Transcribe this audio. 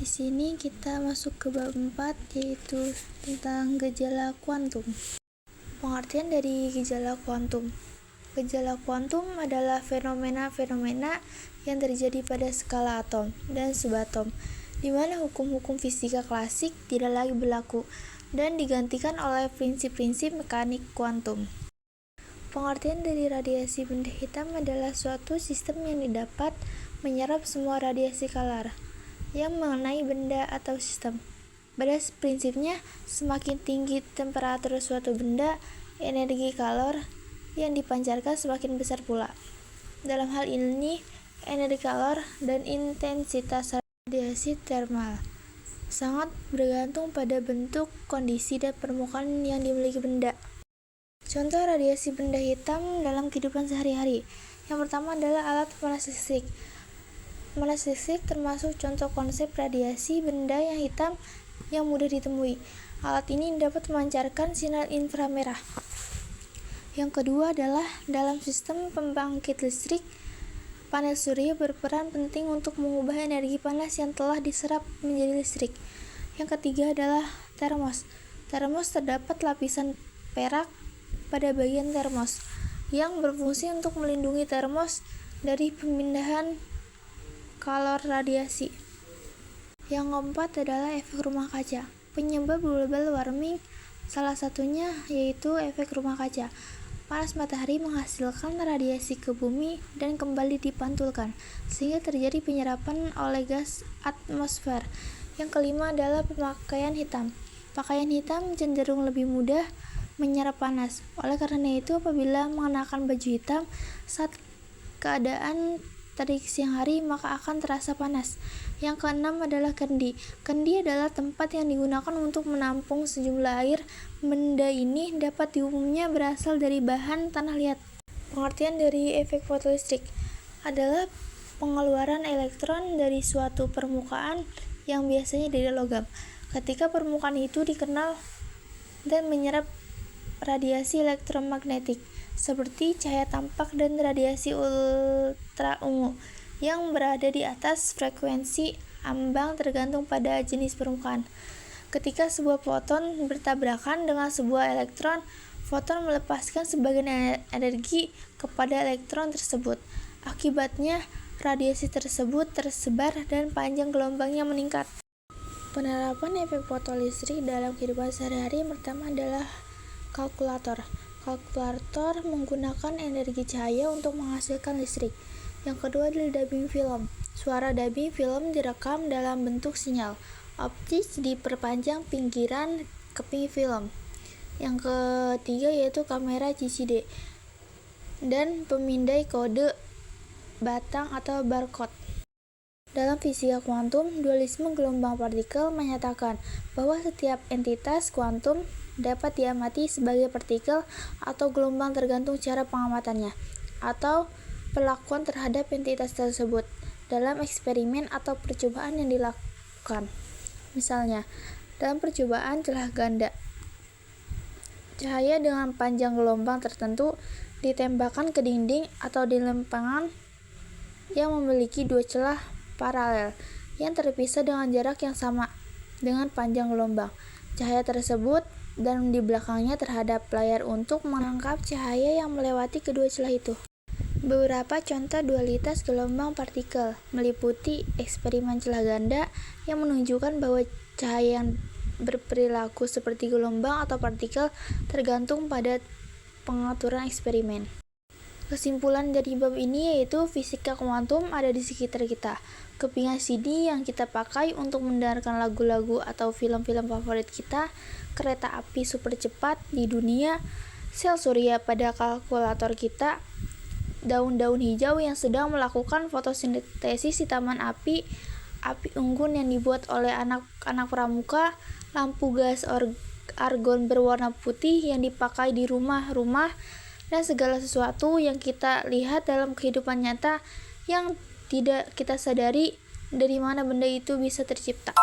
Di sini kita masuk ke bab 4, yaitu tentang gejala kuantum. Pengertian dari gejala kuantum. Gejala kuantum adalah fenomena-fenomena yang terjadi pada skala atom dan subatom, di mana hukum-hukum fisika klasik tidak lagi berlaku dan digantikan oleh prinsip-prinsip mekanik kuantum. Pengertian dari radiasi benda hitam adalah suatu sistem yang dapat menyerap semua radiasi kalar yang mengenai benda atau sistem. Pada prinsipnya, semakin tinggi temperatur suatu benda, energi kalor yang dipancarkan semakin besar pula. Dalam hal ini, energi kalor dan intensitas radiasi termal sangat bergantung pada bentuk, kondisi, dan permukaan yang dimiliki benda. Contoh radiasi benda hitam dalam kehidupan sehari-hari. Yang pertama adalah alat panas listrik. Panas listrik termasuk contoh konsep radiasi benda yang hitam yang mudah ditemui. Alat ini dapat memancarkan sinar inframerah. Yang kedua adalah dalam sistem pembangkit listrik, panel surya berperan penting untuk mengubah energi panas yang telah diserap menjadi listrik. Yang ketiga adalah termos. Termos terdapat lapisan perak pada bagian termos yang berfungsi untuk melindungi termos dari pemindahan kalor radiasi. Yang keempat adalah efek rumah kaca. Penyebab global warming salah satunya yaitu efek rumah kaca. Panas matahari menghasilkan radiasi ke bumi dan kembali dipantulkan, sehingga terjadi penyerapan oleh gas atmosfer. Yang kelima adalah pemakaian hitam. Pakaian hitam cenderung lebih mudah menyerap panas. Oleh karena itu, apabila mengenakan baju hitam saat keadaan terik siang hari, maka akan terasa panas. Yang keenam adalah kendi. Kendi adalah tempat yang digunakan untuk menampung sejumlah air. Benda ini dapat umumnya berasal dari bahan tanah liat. Pengertian dari efek fotolistrik adalah pengeluaran elektron dari suatu permukaan yang biasanya dari logam. Ketika permukaan itu dikenal dan menyerap radiasi elektromagnetik seperti cahaya tampak dan radiasi ultra ungu yang berada di atas frekuensi ambang tergantung pada jenis permukaan. Ketika sebuah foton bertabrakan dengan sebuah elektron, foton melepaskan sebagian energi kepada elektron tersebut. Akibatnya, radiasi tersebut tersebar dan panjang gelombangnya meningkat. Penerapan efek fotolistrik dalam kehidupan sehari-hari pertama adalah kalkulator. Kalkulator menggunakan energi cahaya untuk menghasilkan listrik. Yang kedua adalah dubbing film. Suara dubbing film direkam dalam bentuk sinyal optis diperpanjang pinggiran keping film. Yang ketiga yaitu kamera CCD dan pemindai kode batang atau barcode. Dalam fisika kuantum, dualisme gelombang partikel menyatakan bahwa setiap entitas kuantum dapat diamati sebagai partikel atau gelombang tergantung cara pengamatannya atau perlakuan terhadap entitas tersebut dalam eksperimen atau percobaan yang dilakukan. Misalnya, dalam percobaan celah ganda, cahaya dengan panjang gelombang tertentu ditembakkan ke dinding atau di lempengan yang memiliki dua celah paralel yang terpisah dengan jarak yang sama dengan panjang gelombang cahaya tersebut dan di belakangnya terhadap layar untuk menangkap cahaya yang melewati kedua celah itu. Beberapa contoh dualitas gelombang partikel meliputi eksperimen celah ganda yang menunjukkan bahwa cahaya yang berperilaku seperti gelombang atau partikel tergantung pada pengaturan eksperimen. Kesimpulan dari bab ini yaitu fisika kuantum ada di sekitar kita. Kepingan CD yang kita pakai untuk mendengarkan lagu-lagu atau film-film favorit kita, kereta api super cepat di dunia, sel surya pada kalkulator kita, daun-daun hijau yang sedang melakukan fotosintesis di taman api unggun yang dibuat oleh anak-anak pramuka, lampu gas argon berwarna putih yang dipakai di rumah-rumah, dan segala sesuatu yang kita lihat dalam kehidupan nyata yang tidak kita sadari dari mana benda itu bisa tercipta.